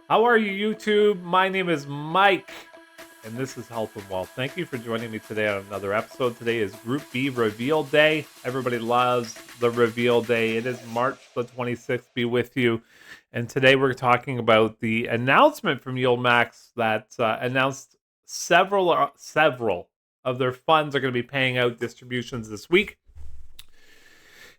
How are you, YouTube? My name is Mike, and this is Health and Wealth. Thank you for joining me today on another episode. Today is Group B Reveal Day. Everybody loves the Reveal Day. It is March the 26th. Be with you. And today we're talking about the announcement from YieldMax that announced several of their funds are going to be paying out distributions this week.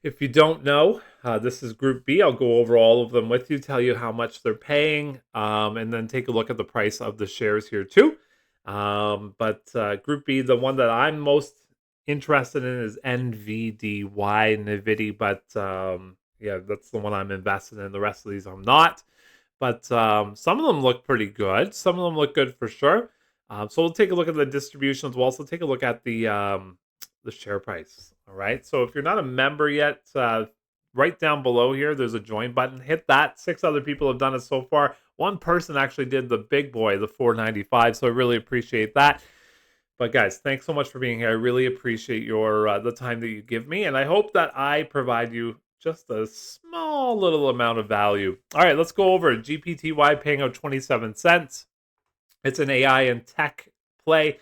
If you don't know, this is Group B. I'll go over all of them with you, tell you how much they're paying, and then take a look at the price of the shares here too. But Group B, the one that I'm most interested in is NVDY, NVDY, but yeah, that's the one I'm invested in. The rest of these I'm not. But some of them look pretty good. Some of them look good for sure. So we'll take a look at the distributions. We'll also take a look at the share price. All right. So if you're not a member yet, right down below here, there's a join button. Hit that. 6 other people have done it so far. One person actually did the big boy, the 495. So I really appreciate that. But guys, thanks so much for being here. I really appreciate your the time that you give me, and I hope that I provide you just a small little amount of value. All right, let's go over it. GPTY paying out 27 cents. It's an AI and tech play.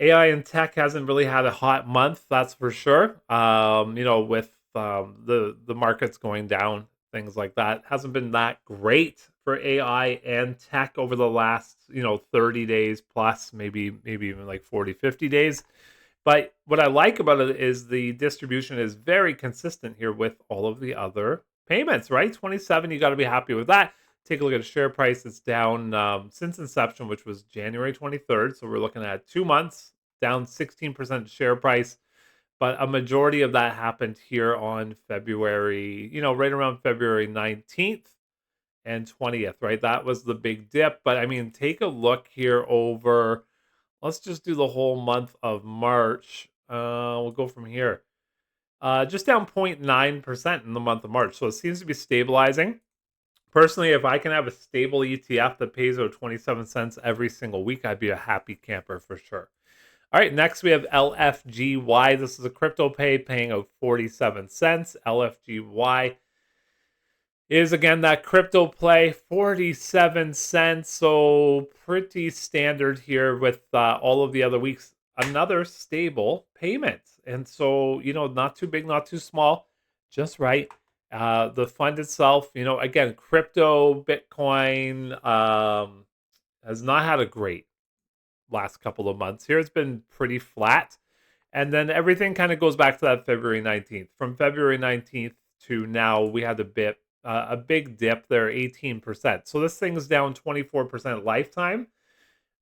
AI and tech hasn't really had a hot month, that's for sure. With the markets going down, things like that, hasn't been that great for AI and tech over the last 30 days plus, maybe even like 40, 50 days. But what I like about it is the distribution is very consistent here with all of the other payments, right? 27, you got to be happy with that. Take a look at a share price. It's down since inception, which was January 23rd. So we're looking at 2 months, down 16% share price. But a majority of that happened here on February, right around February 19th and 20th, right? That was the big dip. But I mean, take a look here over, let's just do the whole month of March. We'll go from here. Just down 0.9% in the month of March. So it seems to be stabilizing. Personally, if I can have a stable ETF that pays out 27 cents every single week, I'd be a happy camper for sure. All right, next we have LFGY. This is a crypto paying out 47 cents. LFGY is again that crypto play, 47 cents. So pretty standard here with all of the other weeks. Another stable payment. And so, not too big, not too small, just right. The fund itself, again, crypto, Bitcoin has not had a great last couple of months here. It's been pretty flat. And then everything kind of goes back to that February 19th. From February 19th to now, we had a big dip there, 18%. So this thing's down 24% lifetime.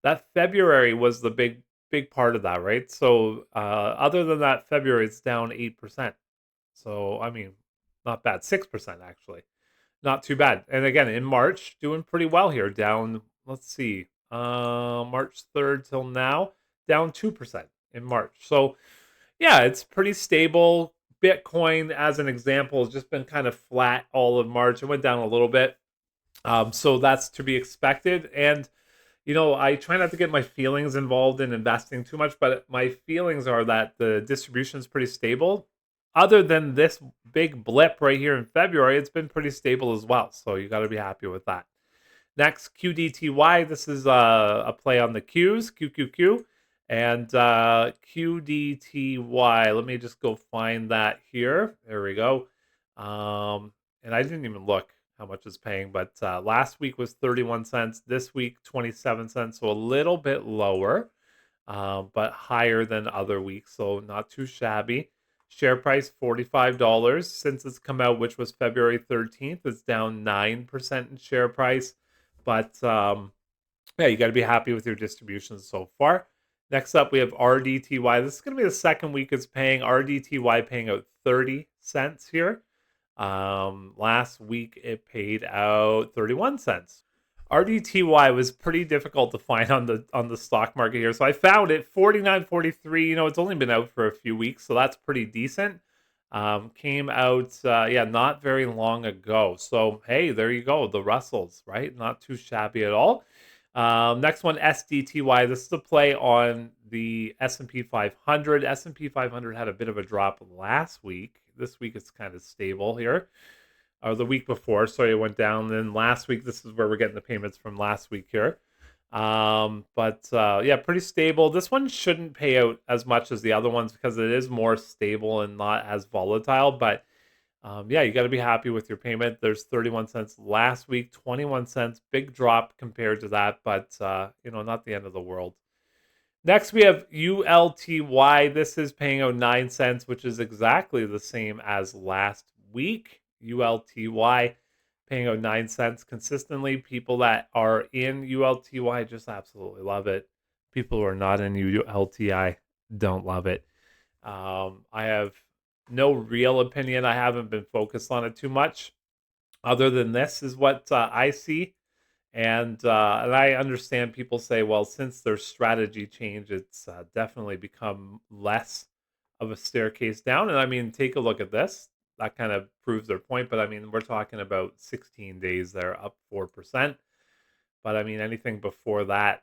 That February was the big part of that, right? So other than that, February it's down 8%. So I mean, not bad. 6% actually, not too bad. And again, in March, doing pretty well here. Down, let's see, March 3rd till now, down 2% in March. So yeah, it's pretty stable. Bitcoin, as an example, has just been kind of flat all of March. It went down a little bit. So that's to be expected. And, I try not to get my feelings involved in investing too much, but my feelings are that the distribution is pretty stable. Other than this big blip right here in February, it's been pretty stable as well. So you got to be happy with that. Next, QDTY. This is a play on the Qs, QQQ. And QDTY, let me just go find that here. There we go. And I didn't even look how much it's paying, but last week was 31 cents. This week, 27 cents. So a little bit lower, but higher than other weeks. So not too shabby. Share price, $45 since it's come out, which was February 13th. It's down 9% in share price. But yeah, you got to be happy with your distributions so far. Next up, we have RDTY. This is going to be the second week it's paying. RDTY paying out 30 cents here. Last week, it paid out 31 cents. RDTY was pretty difficult to find on the stock market here. So I found it, 49.43. It's only been out for a few weeks, so that's pretty decent. Came out, not very long ago. So, hey, there you go. The Russells, right? Not too shabby at all. Next one, SDTY. This is a play on the S&P 500. S&P 500 had a bit of a drop last week. This week it's kind of stable here. Or the week before, sorry, it went down. Then last week, this is where we're getting the payments from last week here. Yeah, pretty stable. This one shouldn't pay out as much as the other ones because it is more stable and not as volatile. But yeah, you got to be happy with your payment. There's 31 cents last week, 21 cents, big drop compared to that, but not the end of the world. Next, we have ULTY. This is paying out 9 cents, which is exactly the same as last week. ULTY paying out 9 cents consistently. People that are in ULTY just absolutely love it. People who are not in ULTI don't love it. I have no real opinion. I haven't been focused on it too much. Other than this is what I see. And I understand people say, well, since their strategy change, it's definitely become less of a staircase down. And I mean, take a look at this. That kind of proves their point. But I mean, we're talking about 16 days there, up 4%. But I mean, anything before that,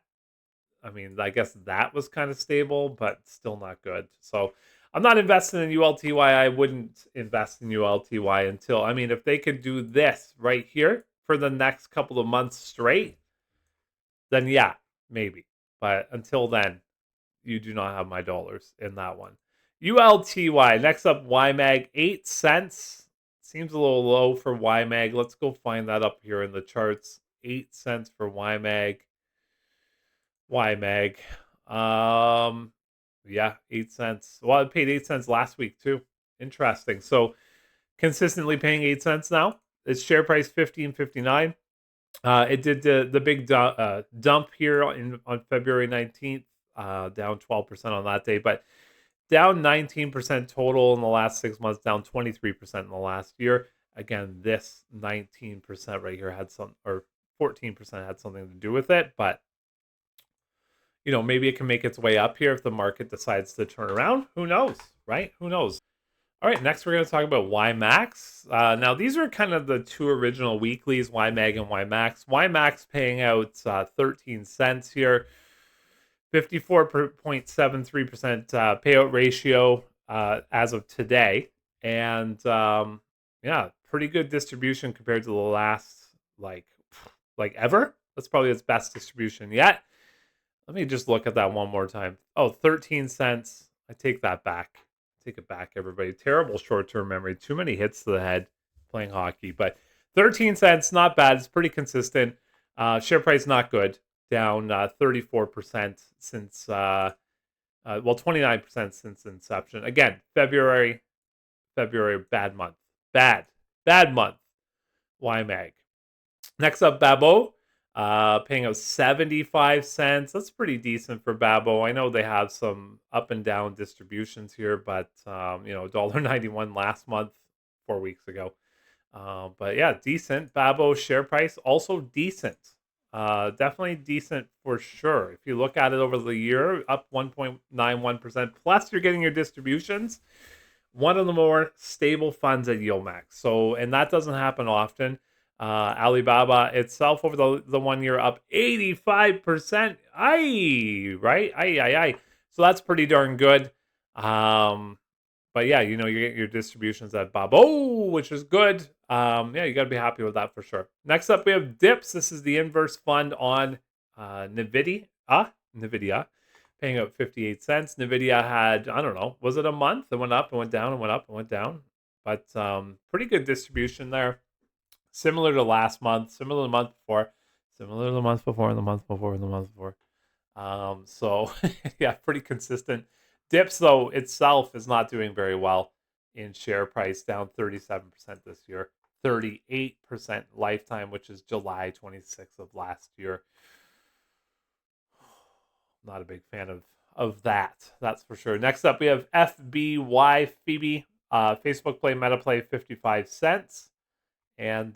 I mean, I guess that was kind of stable, but still not good. So I'm not investing in ULTY. I wouldn't invest in ULTY until, I mean, if they could do this right here for the next couple of months straight, then yeah, maybe. But until then, you do not have my dollars in that one. ULTY. Next up, YMAG, 8 cents. Seems a little low for YMAG. Let's go find that up here in the charts. 8 cents for YMAG. YMAG. Yeah, 8 cents. Well, I paid 8 cents last week too. Interesting. So consistently paying 8 cents now. Its share price 15.59. It did the big dump here on February 19th, down 12% on that day, but down 19% total in the last 6 months, down 23% in the last year. Again, this 19% right here had some, or 14% had something to do with it, but maybe it can make its way up here if the market decides to turn around. Who knows, right? Who knows? All right, next we're going to talk about YMAX. Now, these are kind of the two original weeklies, YMAG and YMAX. YMAX paying out 13 cents here, 54.73% payout ratio as of today. And yeah, pretty good distribution compared to the last, like ever. That's probably its best distribution yet. Let me just look at that one more time. Oh, 13 cents. I take that back. Take it back, everybody. Terrible short-term memory. Too many hits to the head playing hockey. But 13 cents, not bad. It's pretty consistent. Share price, not good. Down 34% since, 29% since inception. Again, February, bad month. Bad month. YMAG. Next up, BABO. Paying out 75 cents. That's pretty decent for BABO. I know they have some up and down distributions here, but $1.91 last month, 4 weeks ago. But yeah, decent. BABO share price also decent. Definitely decent for sure. If you look at it over the year, up 1.91%. Plus, you're getting your distributions. One of the more stable funds at YieldMax. So, and that doesn't happen often. Alibaba itself over the 1 year up 85%. Aye, right? Aye. So that's pretty darn good. But yeah, you get your distributions at BABO, which is good. Yeah, you got to be happy with that for sure. Next up, we have DIPS. This is the inverse fund on NVDY. NVDY. Paying out 58 cents. NVIDIA had, I don't know, was it a month? It went up and went down and went up and went down. But pretty good distribution there. Similar to last month, similar to the month before, similar to the month before, and the month before, and the month before. So, yeah, pretty consistent. Dips, though, itself is not doing very well in share price, down 37% this year, 38% lifetime, which is July 26th of last year. Not a big fan of that, that's for sure. Next up, we have FBY, Phoebe, Facebook Play, Meta Play, 55 cents. And,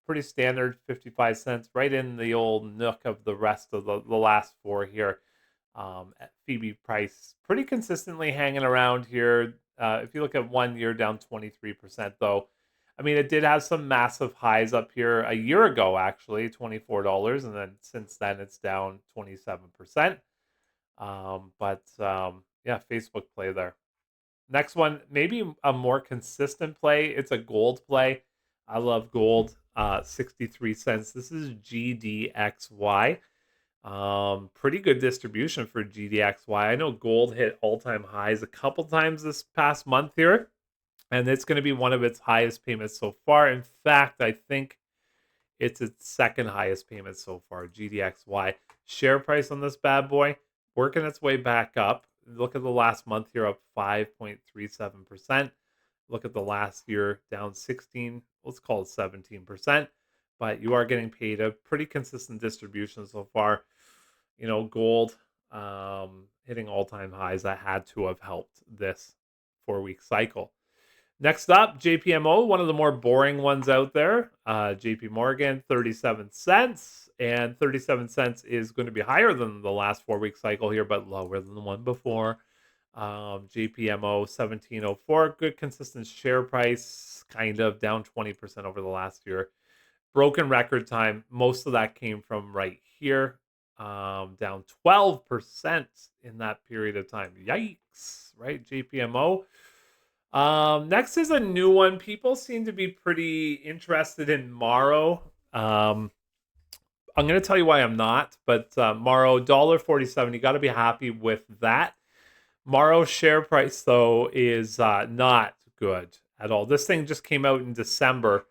pretty standard, 55 cents, right in the old nook of the rest of the last four here. Phoebe price pretty consistently hanging around here. If you look at 1 year, down 23%, though. I mean, it did have some massive highs up here a year ago, actually, $24. And then since then, it's down 27%. Yeah, Facebook Play there. Next one, maybe a more consistent play. It's a gold play. I love gold. 63 cents. This is GDXY. Pretty good distribution for GDXY. I know gold hit all-time highs a couple times this past month here, and it's going to be one of its highest payments so far. In fact, I think it's its second highest payment so far, GDXY. Share price on this bad boy working its way back up. Look at the last month here, up 5.37%. Look at the last year, down 16, let's call it 17%. But you are getting paid a pretty consistent distribution so far. You know, gold hitting all-time highs. That had to have helped this 4-week cycle. Next up, JPMO, one of the more boring ones out there. JP Morgan, 37 cents. And 37 cents is going to be higher than the last 4-week cycle here, but lower than the one before. JPMO, 1704. Good consistent share price, kind of down 20% over the last year. Broken record time. Most of that came from right here, down 12% in that period of time. Yikes, right? JPMO. Next is a new one. People seem to be pretty interested in Morrow. I'm going to tell you why I'm not, but Morrow, $1.47. You got to be happy with that. Morrow's share price, though, is not good at all. This thing just came out in December,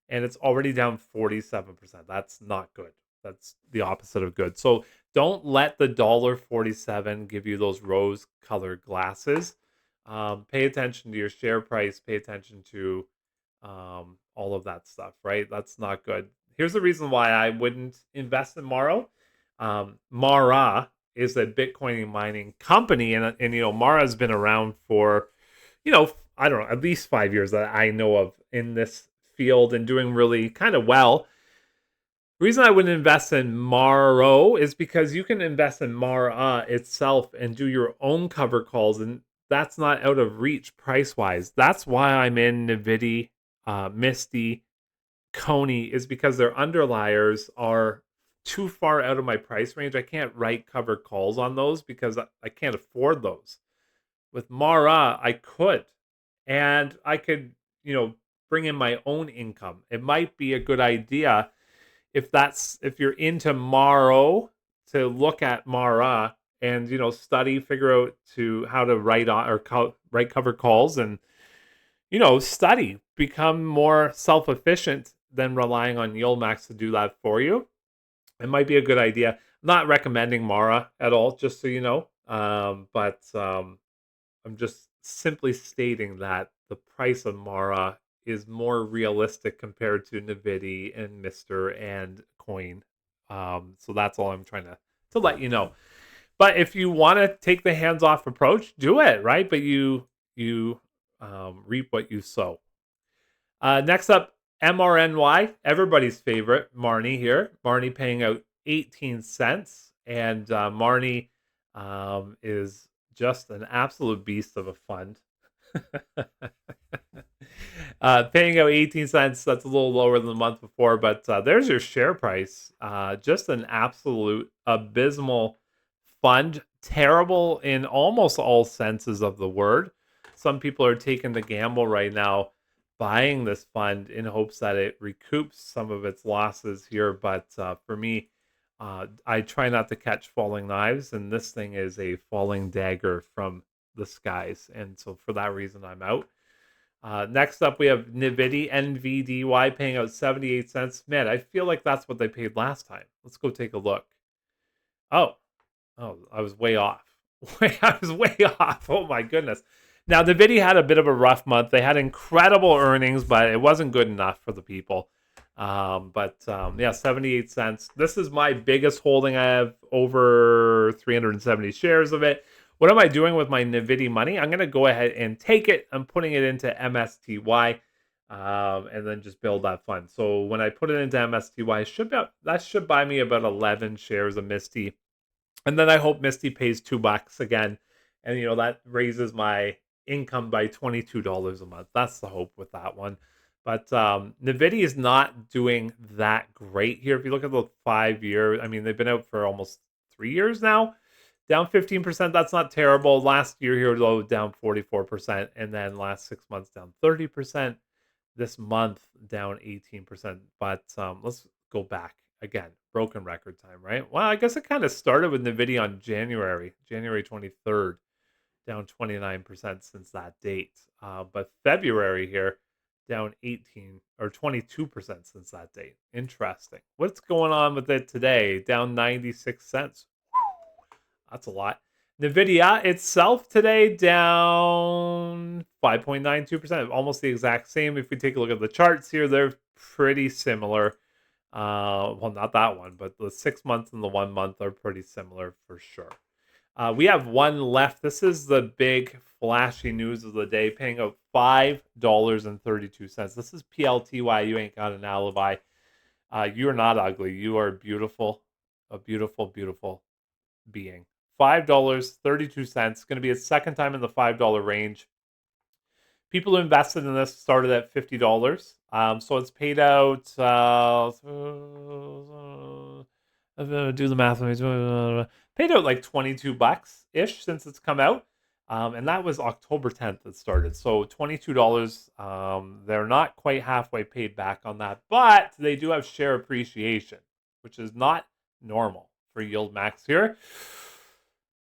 and it's already down 47%. That's not good. That's the opposite of good. So don't let the $1.47 give you those rose-colored glasses. Pay attention to your share price. Pay attention to all of that stuff, right? That's not good. Here's the reason why I wouldn't invest in Morrow. Mara is a Bitcoin mining company, and you know, Mara has been around for, you know, I don't know, at least 5 years that I know of in this field and doing really kind of well. The reason I wouldn't invest in Maro is because you can invest in Mara itself and do your own cover calls, and that's not out of reach price wise. That's why I'm in NVDY, Misty, Coney, is because their underliers are too far out of my price range. I can't write cover calls on those because I can't afford those. With Mara, I could, and I could, you know, bring in my own income. It might be a good idea if you're into Maro to look at Mara and, you know, study, figure out to how to write on or write cover calls and, you know, study, become more self-efficient than relying on YieldMax to do that for you. It might be a good idea. I'm not recommending Mara at all, just so you know. I'm just simply stating that the price of Mara is more realistic compared to NVIDIA and Mister and Coin. So that's all I'm trying to let you know. But if you want to take the hands-off approach, do it, right? But you reap what you sow. Next up, MRNY, everybody's favorite, Marnie here. Marnie paying out 18 cents. And Marnie is just an absolute beast of a fund. Paying out 18 cents, that's a little lower than the month before, but there's your share price. Just an absolute abysmal fund. Terrible in almost all senses of the word. Some people are taking the gamble right now buying this fund in hopes that it recoups some of its losses here. But for me, I try not to catch falling knives, and this thing is a falling dagger from the skies. And so for that reason, I'm out. Next up, we have NVDY paying out 78 cents. Man, I feel like that's what they paid last time. Let's go take a look. Oh, I was way off. I was way off. Oh my goodness. Now, NVIDIA had a bit of a rough month. They had incredible earnings, but it wasn't good enough for the people. Yeah, 78 cents. This is my biggest holding. I have over 370 shares of it. What am I doing with my NVIDIA money? I'm going to go ahead and take it. I'm putting it into MSTY and then just build that fund. So when I put it into MSTY, that should buy me about 11 shares of Misty. And then I hope Misty pays $2 again. And, you know, that raises my income by $22 a month. That's the hope with that one. But NVIDIA is not doing that great here. If you look at the 5 year, I mean, they've been out for almost 3 years now. Down 15%, that's not terrible. Last year here, though, down 44%. And then last 6 months, down 30%. This month, down 18%. But let's go back. Again, broken record time, right? Well, I guess it kind of started with NVIDIA on January 23rd, down 29% since that date. But February here, down 18 or 22% since that date. Interesting. What's going on with it today? Down 96 cents. That's a lot. NVIDIA itself today down 5.92%, almost the exact same. If we take a look at the charts here, they're pretty similar. Well, not that one, but the 6 months and the 1 month are pretty similar for sure. We have one left. This is the big flashy news of the day, paying out $5.32. This is PLTY. You ain't got an alibi. You're not ugly. You are beautiful. A beautiful, beautiful being. $5.32. Going to be a second time in the $5 range. People who invested in this started at $50. So it's paid out. Do the math. Paid out like $22 ish since it's come out. And that was October 10th it started. So $22. They're not quite halfway paid back on that, but they do have share appreciation, which is not normal for YieldMax here.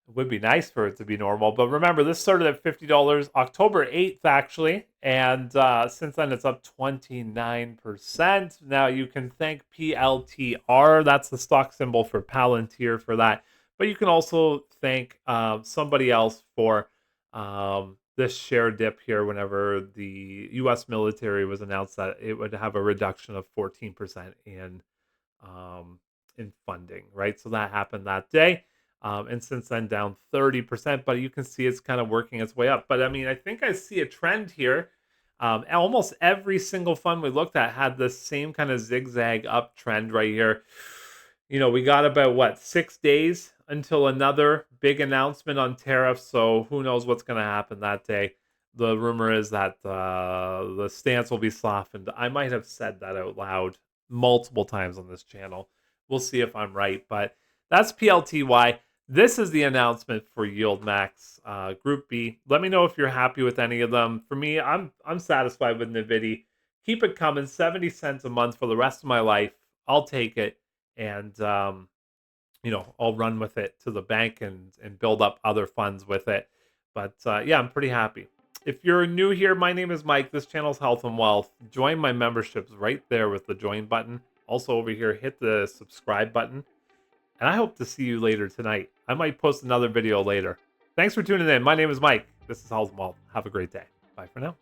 It would be nice for it to be normal, but remember, this started at $50 October 8th, actually, and since then it's up 29%. Now, you can thank PLTR, that's the stock symbol for Palantir for that, but you can also thank somebody else for this share dip here whenever the U.S. military was announced that it would have a reduction of 14% in funding, right? So that happened that day. And since then down 30%, but you can see it's kind of working its way up. But I mean, I think I see a trend here. Almost every single fund we looked at had the same kind of zigzag uptrend right here. You know, we got about, what, 6 days until another big announcement on tariffs. So who knows what's going to happen that day. The rumor is that the stance will be softened. I might have said that out loud multiple times on this channel. We'll see if I'm right, but that's PLTY. This is the announcement for YieldMax Group B. Let me know if you're happy with any of them. For me, I'm satisfied with NVIDIA. Keep it coming, 70 cents a month for the rest of my life. I'll take it, and you know, I'll run with it to the bank and build up other funds with it. But yeah, I'm pretty happy. If you're new here, my name is Mike. This channel's Health and Wealth. Join my memberships right there with the join button. Also over here, hit the subscribe button. And I hope to see you later tonight. I might post another video later. Thanks for tuning in. My name is Mike. This is Health and Wealth. Have a great day. Bye for now.